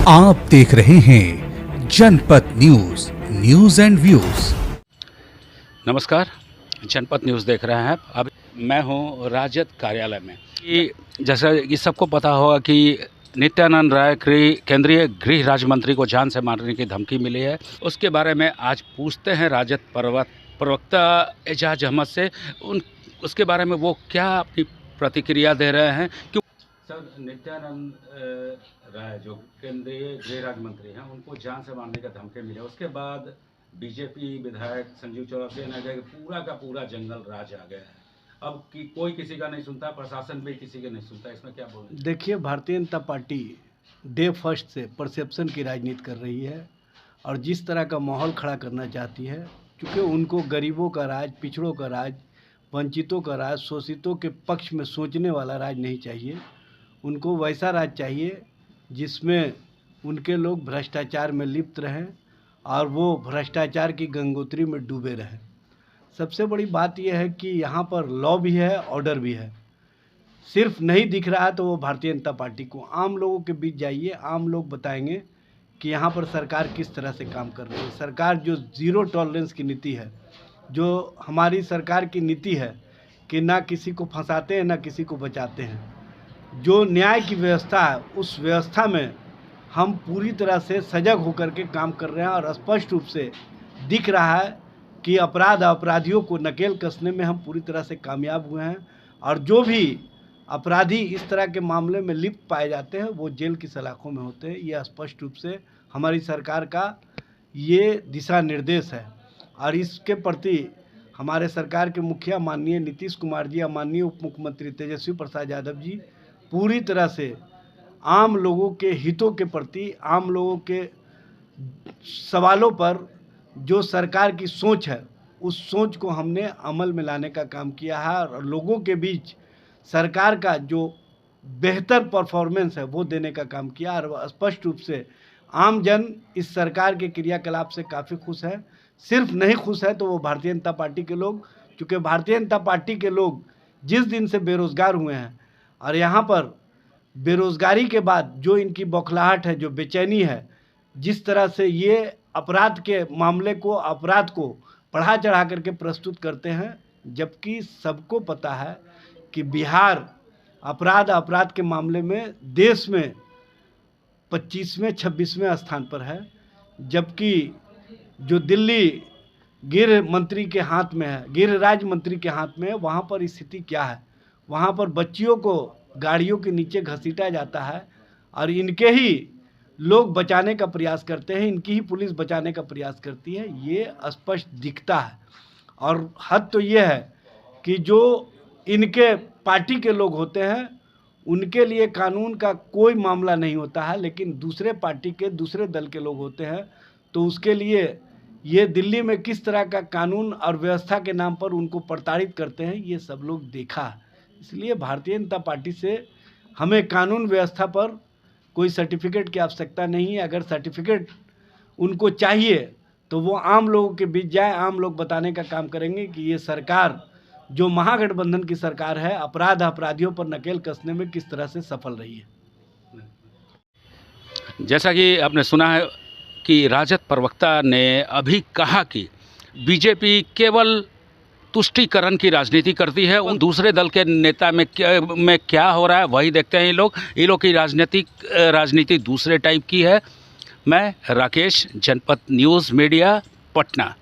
आप देख रहे हैं जनपद न्यूज, न्यूज एंड व्यूज। नमस्कार, जनपद न्यूज़ देख रहे हैं। अब मैं हूं राजद कार्यालय में। जैसा कि सबको पता होगा कि नित्यानंद राय केंद्रीय गृह राज्य मंत्री को जान से मारने की धमकी मिली है। उसके बारे में आज पूछते हैं राजद प्रवक्ता एजाज अहमद से। उसके बारे में वो क्या अपनी प्रतिक्रिया दे रहे हैं। क्यों सर, नित्यानंद राय जो केंद्रीय गृह राज्य मंत्री हैं, उनको जान से मारने का धमकी मिली है। उसके बाद बीजेपी विधायक संजीव चौरसिया ने कहा कि पूरा का पूरा जंगल राज आ गया है। अब कि कोई किसी का नहीं सुनता, प्रशासन भी किसी का नहीं सुनता। इसमें क्या बोलें? देखिए, Bharatiya Janata party day first से परसेप्शन की राजनीति कर रही है और जिस तरह का माहौल खड़ा करना चाहती है, क्योंकि उनको गरीबों का राज, पिछड़ों का राज, वंचितों का राज, शोषितों के पक्ष में सोचने वाला राज नहीं चाहिए। उनको वैसा राज चाहिए जिसमें उनके लोग भ्रष्टाचार में लिप्त रहें और वो भ्रष्टाचार की गंगोत्री में डूबे रहें। सबसे बड़ी बात यह है कि यहाँ पर लॉ भी है, ऑर्डर भी है। सिर्फ नहीं दिख रहा है तो वो भारतीय जनता पार्टी को, आम लोगों के बीच जाइए, आम लोग बताएंगे कि यहाँ पर सरकार किस तरह से काम कर रही है। सरकार जो ज़ीरो टॉलरेंस की नीति है, जो हमारी सरकार की नीति है कि ना किसी को फंसाते हैं ना किसी को बचाते हैं, जो न्याय की व्यवस्था है उस व्यवस्था में हम पूरी तरह से सजग होकर के काम कर रहे हैं और स्पष्ट रूप से दिख रहा है कि अपराधियों को नकेल कसने में हम पूरी तरह से कामयाब हुए हैं। और जो भी अपराधी इस तरह के मामले में लिप्त पाए जाते हैं वो जेल की सलाखों में होते हैं। ये स्पष्ट रूप से हमारी सरकार का ये दिशा निर्देश है और इसके प्रति हमारे सरकार के मुखिया माननीय नीतीश कुमार जी और माननीय उप मुख्यमंत्री तेजस्वी प्रसाद यादव जी पूरी तरह से आम लोगों के हितों के प्रति, आम लोगों के सवालों पर जो सरकार की सोच है उस सोच को हमने अमल में लाने का काम किया है और लोगों के बीच सरकार का जो बेहतर परफॉर्मेंस है वो देने का काम किया। और स्पष्ट रूप से आम जन इस सरकार के क्रियाकलाप से काफ़ी खुश है। सिर्फ नहीं खुश है तो वो भारतीय जनता पार्टी के लोग, क्योंकि भारतीय जनता पार्टी के लोग जिस दिन से बेरोज़गार हुए हैं और यहाँ पर बेरोज़गारी के बाद जो इनकी बौखलाहट है, जो बेचैनी है, जिस तरह से ये अपराध के मामले को, अपराध को बढ़ा चढ़ा करके प्रस्तुत करते हैं, जबकि सबको पता है कि बिहार अपराध के मामले में देश में 25वें 26वें स्थान पर है, जबकि जो दिल्ली गृह मंत्री के हाथ में है, गृह राज्य मंत्री के हाथ में है, वहाँ पर स्थिति क्या है? वहाँ पर बच्चियों को गाड़ियों के नीचे घसीटा जाता है और इनके ही लोग बचाने का प्रयास करते हैं, इनकी ही पुलिस बचाने का प्रयास करती है। ये स्पष्ट दिखता है। और हद तो ये है कि जो इनके पार्टी के लोग होते हैं उनके लिए कानून का कोई मामला नहीं होता है, लेकिन दूसरे पार्टी के, दूसरे दल के लोग होते हैं तो उसके लिए ये दिल्ली में किस तरह का कानून और व्यवस्था के नाम पर उनको प्रताड़ित करते हैं, ये सब लोग देखा है। इसलिए भारतीय जनता पार्टी से हमें कानून व्यवस्था पर कोई सर्टिफिकेट की आवश्यकता नहीं है। अगर सर्टिफिकेट उनको चाहिए तो वो आम लोगों के बीच जाए, आम लोग बताने का काम करेंगे कि ये सरकार जो महागठबंधन की सरकार है, अपराधियों पर नकेल कसने में किस तरह से सफल रही है। जैसा कि आपने सुना है कि राजद प्रवक्ता ने अभी कहा कि बीजेपी केवल तुष्टीकरण की राजनीति करती है। उन दूसरे दल के नेता में क्या हो रहा है वही देखते हैं। ये लोग की राजनीति दूसरे टाइप की है। मैं राकेश, जनपद न्यूज़ मीडिया, पटना।